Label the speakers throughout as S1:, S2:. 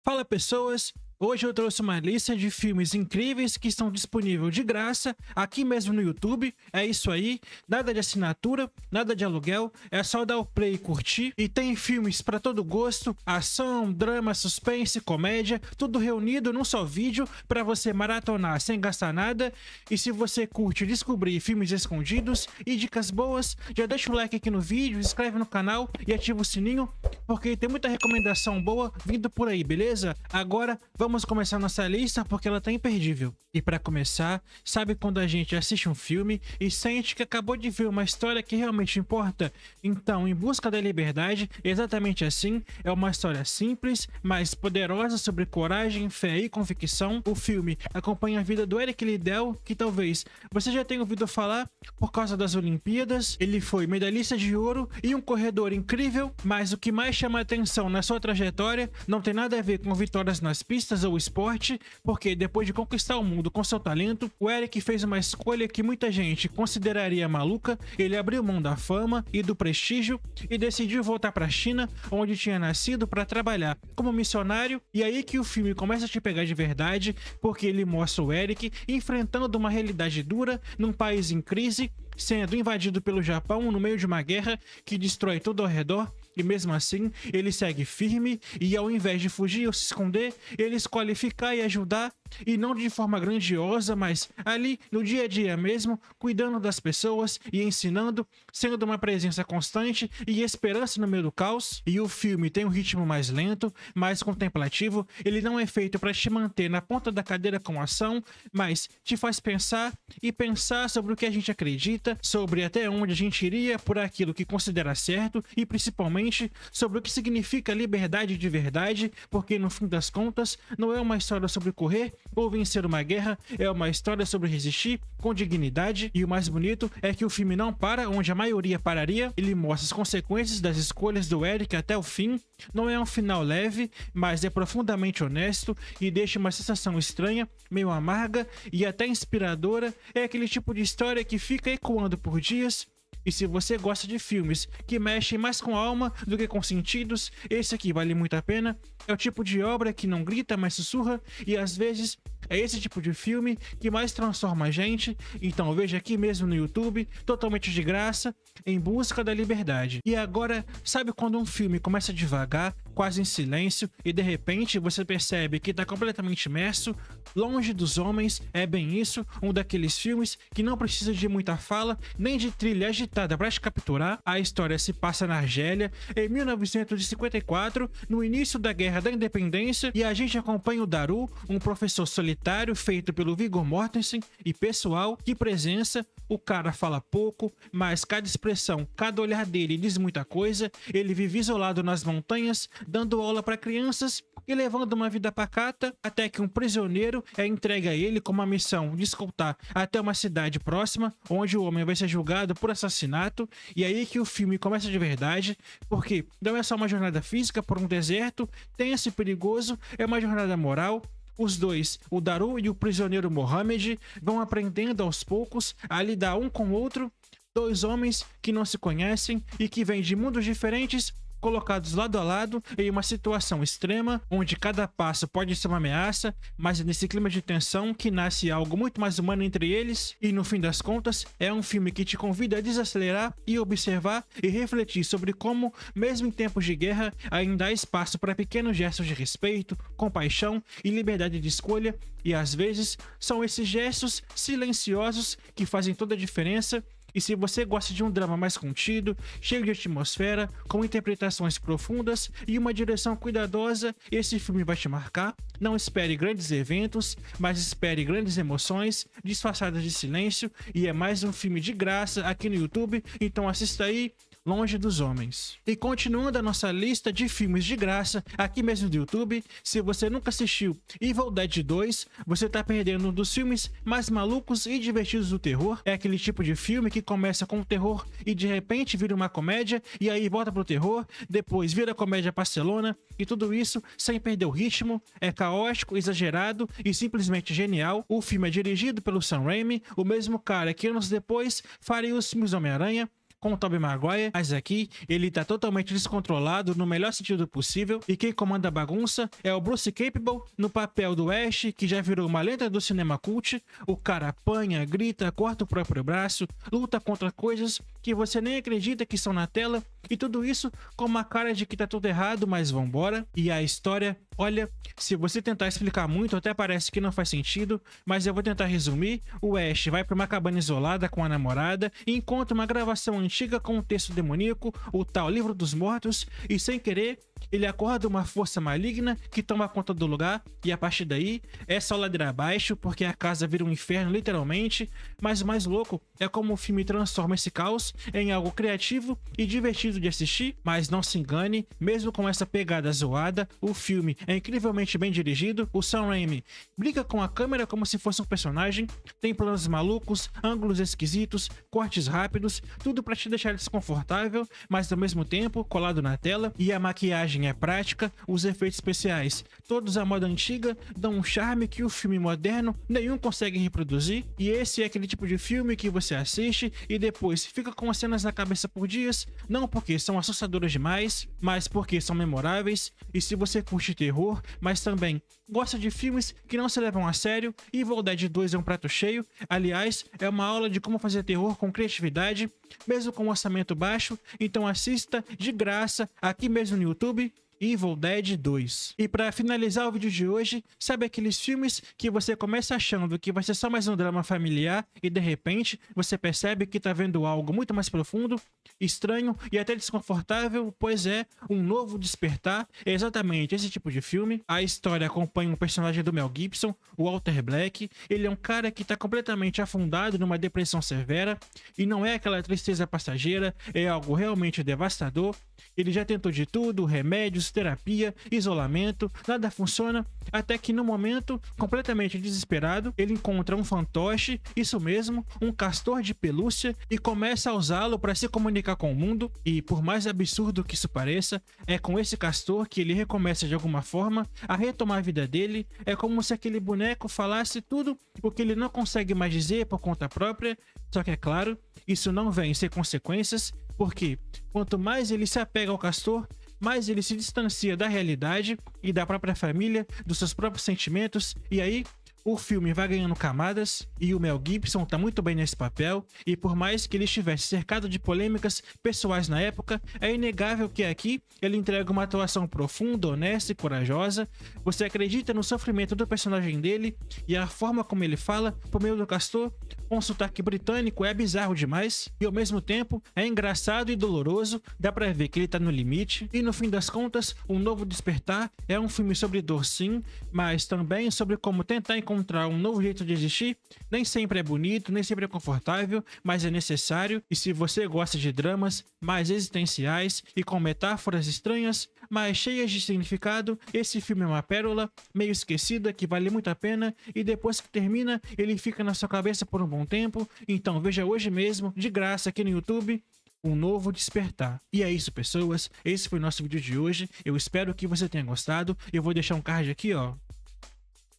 S1: Fala pessoas, hoje eu trouxe uma lista de filmes incríveis que estão disponíveis de graça aqui mesmo no YouTube. É isso aí, nada de assinatura, nada de aluguel, é só dar o play e curtir. E tem filmes para todo gosto, ação, drama, suspense, comédia, tudo reunido num só vídeo para você maratonar sem gastar nada. E se você curte descobrir filmes escondidos e dicas boas, já deixa o like aqui no vídeo, se inscreve no canal e ativa o sininho, porque tem muita recomendação boa vindo por aí, beleza? Agora vamos começar nossa lista porque ela tá imperdível. E para começar, sabe quando a gente assiste um filme e sente que acabou de ver uma história que realmente importa? Então, Em Busca da Liberdade, exatamente assim, é uma história simples, mas poderosa sobre coragem, fé e convicção. O filme acompanha a vida do Eric Liddell, que talvez você já tenha ouvido falar por causa das Olimpíadas. Ele foi medalhista de ouro e um corredor incrível, mas o que mais chama a atenção na sua trajetória não tem nada a ver com vitórias nas pistas ou esporte, porque depois de conquistar o mundo com seu talento, o Eric fez uma escolha que muita gente consideraria maluca. Ele abriu mão da fama e do prestígio e decidiu voltar para a China, onde tinha nascido, para trabalhar como missionário. E aí que o filme começa a te pegar de verdade, porque ele mostra o Eric enfrentando uma realidade dura num país em crise, sendo invadido pelo Japão no meio de uma guerra que destrói tudo ao redor. E mesmo assim, ele segue firme e ao invés de fugir ou se esconder, ele escolhe ficar e ajudar, e não de forma grandiosa, mas ali no dia a dia mesmo, cuidando das pessoas e ensinando, sendo uma presença constante e esperança no meio do caos. E o filme tem um ritmo mais lento, mais contemplativo. Ele não é feito para te manter na ponta da cadeira com ação, mas te faz pensar e pensar sobre o que a gente acredita, sobre até onde a gente iria por aquilo que considera certo e principalmente sobre o que significa liberdade de verdade, porque no fim das contas não é uma história sobre correr ou vencer uma guerra, é uma história sobre resistir com dignidade. E o mais bonito é que o filme não para onde a maioria pararia. Ele mostra as consequências das escolhas do Eric até o fim. Não é um final leve, mas é profundamente honesto e deixa uma sensação estranha, meio amarga e até inspiradora. É aquele tipo de história que fica ecoando por dias. E se você gosta de filmes que mexem mais com a alma do que com sentidos, esse aqui vale muito a pena. É o tipo de obra que não grita, mas sussurra, e às vezes é esse tipo de filme que mais transforma a gente. Então veja aqui mesmo no YouTube, totalmente de graça, Em Busca da Liberdade. E agora, sabe quando um filme começa devagar, quase em silêncio, e de repente você percebe que tá completamente imerso, longe dos homens? É bem isso, um daqueles filmes que não precisa de muita fala, nem de trilha agitada para te capturar. A história se passa na Argélia, em 1954, no início da Guerra da Independência, e a gente acompanha o Daru, um professor solitário feito pelo Viggo Mortensen. E pessoal, que presença! O cara fala pouco, mas cada expressão, cada olhar dele diz muita coisa. Ele vive isolado nas montanhas, dando aula para crianças e levando uma vida pacata, até que um prisioneiro é entregue a ele com uma missão de escoltar até uma cidade próxima, onde o homem vai ser julgado por assassinato. E aí que o filme começa de verdade, porque não é só uma jornada física por um deserto tenso e perigoso, é uma jornada moral. Os dois, o Daru e o prisioneiro Mohammed, vão aprendendo aos poucos a lidar um com o outro. Dois homens que não se conhecem e que vêm de mundos diferentes, colocados lado a lado em uma situação extrema, onde cada passo pode ser uma ameaça, mas é nesse clima de tensão que nasce algo muito mais humano entre eles. E no fim das contas, é um filme que te convida a desacelerar e observar e refletir sobre como, mesmo em tempos de guerra, ainda há espaço para pequenos gestos de respeito, compaixão e liberdade de escolha. E às vezes, são esses gestos silenciosos que fazem toda a diferença. E se você gosta de um drama mais contido, cheio de atmosfera, com interpretações profundas e uma direção cuidadosa, esse filme vai te marcar. Não espere grandes eventos, mas espere grandes emoções disfarçadas de silêncio. E é mais um filme de graça aqui no YouTube, então assista aí, Longe dos Homens. E continuando a nossa lista de filmes de graça aqui mesmo do YouTube, se você nunca assistiu Evil Dead 2, você tá perdendo um dos filmes mais malucos e divertidos do terror. É aquele tipo de filme que começa com o terror e de repente vira uma comédia, e aí volta pro terror, depois vira comédia pastelona, e tudo isso sem perder o ritmo. É caótico, exagerado e simplesmente genial. O filme é dirigido pelo Sam Raimi, o mesmo cara que anos depois faria os filmes do Homem-Aranha. com o Tobey Maguire, mas aqui ele tá totalmente descontrolado no melhor sentido possível, e quem comanda a bagunça é o Bruce Campbell no papel do Ash, que já virou uma lenda do cinema cult. O cara apanha, grita, corta o próprio braço, luta contra coisas que você nem acredita que são na tela, e tudo isso com uma cara de que tá tudo errado, mas vambora. E a história, olha, se você tentar explicar muito, até parece que não faz sentido, mas eu vou tentar resumir. O Ash vai pra uma cabana isolada com a namorada e encontra uma gravação antiga com um texto demoníaco, o tal Livro dos Mortos, e sem querer ele acorda uma força maligna que toma conta do lugar, e a partir daí é só ladeira abaixo, porque a casa vira um inferno literalmente. Mas o mais louco é como o filme transforma esse caos em algo criativo e divertido de assistir. Mas não se engane, mesmo com essa pegada zoada, o filme é incrivelmente bem dirigido. O Sam Raimi brinca com a câmera como se fosse um personagem, tem planos malucos, ângulos esquisitos, cortes rápidos, tudo pra te deixar desconfortável, mas ao mesmo tempo colado na tela. E a maquiagem é prática, os efeitos especiais, todos à moda antiga, dão um charme que o filme moderno nenhum consegue reproduzir. E esse é aquele tipo de filme que você assiste e depois fica com as cenas na cabeça por dias, não porque são assustadoras demais, mas porque são memoráveis. E se você curte terror, mas também gosta de filmes que não se levam a sério, Evil Dead 2 é um prato cheio. Aliás, é uma aula de como fazer terror com criatividade, mesmo com um orçamento baixo. Então assista de graça aqui mesmo no YouTube, Evil Dead 2. E pra finalizar o vídeo de hoje, sabe aqueles filmes que você começa achando que vai ser só mais um drama familiar e de repente você percebe que tá vendo algo muito mais profundo, estranho e até desconfortável? Pois é, Um Novo Despertar é exatamente esse tipo de filme. A história acompanha um personagem do Mel Gibson, o Walter Black. Ele é um cara que tá completamente afundado numa depressão severa, e não é aquela tristeza passageira, é algo realmente devastador. Ele já tentou de tudo, remédios, terapia, isolamento, nada funciona, até que no momento, completamente desesperado, ele encontra um fantoche, isso mesmo, um castor de pelúcia, e começa a usá-lo para se comunicar com o mundo. E por mais absurdo que isso pareça, é com esse castor que ele recomeça de alguma forma a retomar a vida dele. É como se aquele boneco falasse tudo o que ele não consegue mais dizer por conta própria. Só que é claro, isso não vem sem consequências, porque quanto mais ele se apega ao castor, mais ele se distancia da realidade e da própria família, dos seus próprios sentimentos. E aí o filme vai ganhando camadas, e o Mel Gibson tá muito bem nesse papel. E por mais que ele estivesse cercado de polêmicas pessoais na época, é inegável que aqui ele entrega uma atuação profunda, honesta e corajosa. Você acredita no sofrimento do personagem dele, e a forma como ele fala por meio do castor com sotaque britânico é bizarro demais, e ao mesmo tempo é engraçado e doloroso. Dá pra ver que ele tá no limite. E no fim das contas, Um Novo Despertar é um filme sobre dor, sim, mas também sobre como tentar encontrar um novo jeito de existir. Nem sempre é bonito, nem sempre é confortável, mas é necessário. E se você gosta de dramas mais existenciais e com metáforas estranhas, mas cheias de significado, esse filme é uma pérola meio esquecida que vale muito a pena, e depois que termina, ele fica na sua cabeça por um bom tempo. Então veja hoje mesmo, de graça aqui no YouTube, Um Novo Despertar. E é isso, pessoas, esse foi o nosso vídeo de hoje. Eu espero que você tenha gostado. Eu vou deixar um card aqui, ó,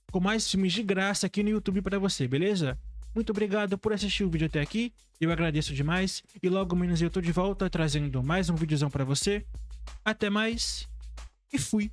S1: com mais filmes de graça aqui no YouTube pra você, beleza? Muito obrigado por assistir o vídeo até aqui, eu agradeço demais, e logo menos eu tô de volta trazendo mais um videozão pra você. Até mais, e fui!